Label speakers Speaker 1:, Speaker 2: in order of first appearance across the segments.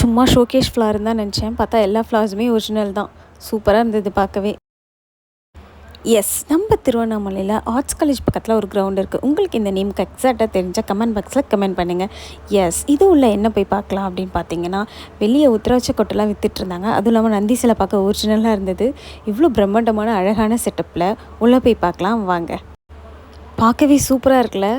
Speaker 1: சும்மா ஷோகேஸ் ஃப்ளார்னு தான் நினச்சேன். பார்த்தா எல்லா ஃப்ளார்ஸுமே ஒரிஜினல் தான். சூப்பராக இருந்தது பார்க்கவே. எஸ், நம்ம திருவண்ணாமலையில் ஆர்ட்ஸ் காலேஜ் பக்கத்தில் ஒரு கிரவுண்ட் இருக்குது. உங்களுக்கு இந்த நேமுக்கு எக்ஸாக்டாக தெரிஞ்சால் கமெண்ட் பாக்ஸில் கமெண்ட் பண்ணுங்கள். எஸ், இது உள்ள என்ன போய் பார்க்கலாம் அப்படின்னு பார்த்தீங்கன்னா, வெளியே உத்திராட்ச கொட்டைலாம் விற்றுட்ருந்தாங்க. அதுவும் இல்லாமல் நந்தி சிலை பார்க்க ஒரிஜினலாக இருந்தது. இவ்வளோ பிரம்மாண்டமான அழகான செட்டப்பில் உள்ளே போய் பார்க்கலாம் வாங்க. பார்க்கவே சூப்பராக இருக்குல்ல.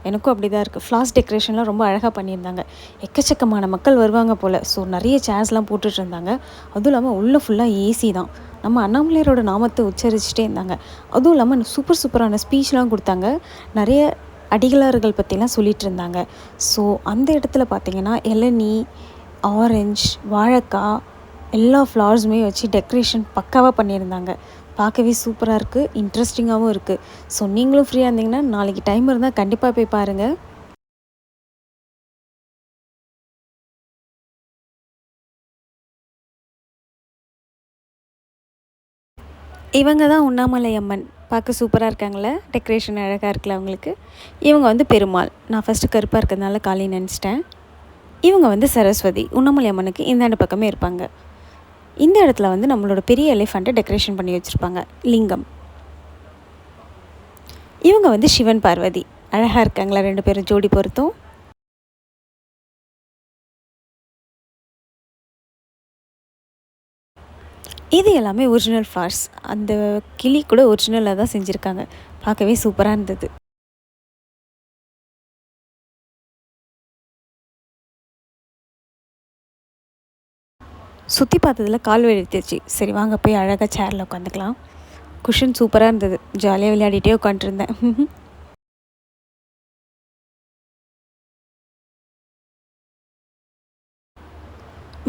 Speaker 1: எனக்கும் அப்படி தான் இருக்குது. ஃப்ளார்ஸ் டெக்கரேஷன்லாம் ரொம்ப அழகாக பண்ணியிருந்தாங்க. எக்கச்சக்கமான மக்கள் வருவாங்க போல். ஸோ நிறைய சேர்ஸ்லாம் போட்டுட்டு இருந்தாங்க. அதுவும் இல்லாமல் உள்ளே ஃபுல்லாக ஏசி தான். நம்ம அண்ணாமலையரோட நாமத்தை உச்சரிச்சுட்டே இருந்தாங்க. அதுவும் இல்லாமல் சூப்பரான ஸ்பீச்லாம் கொடுத்தாங்க. நிறைய அடிகளார்கள் பற்றிலாம் சொல்லிகிட்டு இருந்தாங்க. ஸோ அந்த இடத்துல பார்த்திங்கன்னா இளநீ, ஆரஞ்சு, வாழைக்காய் எல்லா ஃப்ளவர்ஸுமே வச்சு டெக்கரேஷன் பக்காவாக பண்ணியிருந்தாங்க. பார்க்கவே சூப்பராக இருக்குது, இன்ட்ரெஸ்டிங்காகவும் இருக்குது. ஸோ நீங்களும் ஃப்ரீயாக இருந்தீங்கன்னா நாளைக்கு டைம் இருந்தால் கண்டிப்பாக போய் பாருங்கள். இவங்க தான் உண்ணாமலை அம்மன். பார்க்க சூப்பராக இருக்காங்களே, டெக்கரேஷன் அழகாக இருக்குல்ல அவங்களுக்கு. இவங்க வந்து பெருமாள். நான் ஃபஸ்ட்டு கருப்பாக இருக்கிறதுனால காளி நினச்சிட்டேன். இவங்க வந்து சரஸ்வதி. உண்ணாமலை அம்மனுக்கு இந்தாண்டு பக்கமே இருப்பாங்க. இந்த இடத்துல வந்து நம்மளோட பெரிய எலிஃபண்ட்டை டெக்கரேஷன் பண்ணி வச்சுருப்பாங்க. லிங்கம். இவங்க வந்து சிவன் பார்வதி. அழகாக இருக்காங்களா 2 பேரும் ஜோடி பொருத்தும். இது எல்லாமே ஒரிஜினல் ஃப்ளார்ஸ். அந்த கிளி கூட ஒரிஜினலாக தான் செஞ்சுருக்காங்க. பார்க்கவே சூப்பராக இருந்தது. சுற்றி பார்த்ததில் கால் வெடித்துச்சு. சரி வாங்க போய் அழகாக சேரில் உட்காந்துக்கலாம். குஷன் சூப்பராக இருந்தது. ஜாலியாக விளையாடிட்டே உட்காந்துருந்தேன்.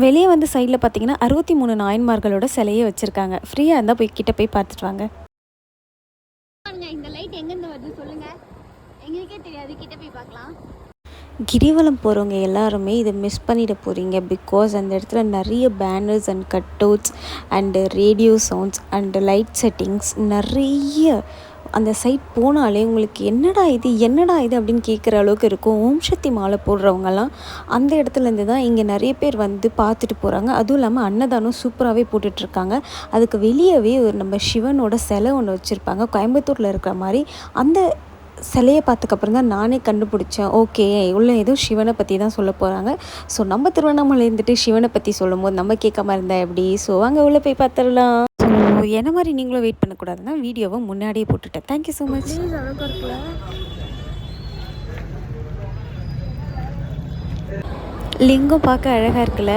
Speaker 1: வெளியே வந்து சைடில் பார்த்தீங்கன்னா 63 நாயன்மார்களோட சிலையை வச்சுருக்காங்க. ஃப்ரீயாக இருந்தால் போய் கிட்ட போய் பார்த்துட்டு வாங்க. இந்த லைட் எங்கேருந்து வருது சொல்லுங்கள். எங்களுக்கே தெரியாது, கிட்ட போய் பார்க்கலாம். கிரிவலம் போகிறவங்க எல்லாருமே இதை மிஸ் பண்ணிட போகிறீங்க. பிகாஸ் அந்த இடத்துல நிறைய banners and cutouts and radio sounds and light settings நிறைய. அந்த சைட் போனாலே உங்களுக்கு என்னடா இது அப்படின்னு கேட்குற அளவுக்கு இருக்கும். ஓம் சக்தி மாலை போடுறவங்கலாம் அந்த இடத்துலேருந்து தான் இங்கே நிறைய பேர் வந்து பார்த்துட்டு போகிறாங்க. அதுவும் இல்லாமல் அன்னதானம் சூப்பராகவே போட்டுட்ருக்காங்க. அதுக்கு வெளியவே ஒரு நம்ம சிவனோட சிலை ஒன்று வச்சுருப்பாங்க. கோயம்புத்தூரில் இருக்கிற மாதிரி. அந்த சிலையை பார்த்ததுக்கப்புறம் தான் நானே கண்டுபிடிச்சேன். ஓகே, உள்ள ஏதோ சிவனை பற்றி தான் சொல்ல போகிறாங்க. ஸோ நம்ம திருவண்ணாமலை இருந்துட்டு சிவனை பற்றி சொல்லும் போது நம்ம கேட்காம இருந்தால் எப்படி? ஸோ அங்கே உள்ளே போய் பார்த்துடலாம். ஸோ என்ன மாதிரி நீங்களும் வெயிட் பண்ணக்கூடாதுன்னா வீடியோவை முன்னாடியே போட்டுட்டேன். Thank you so much. லிங்கம் பார்க்க அழகாக இருக்குல்ல.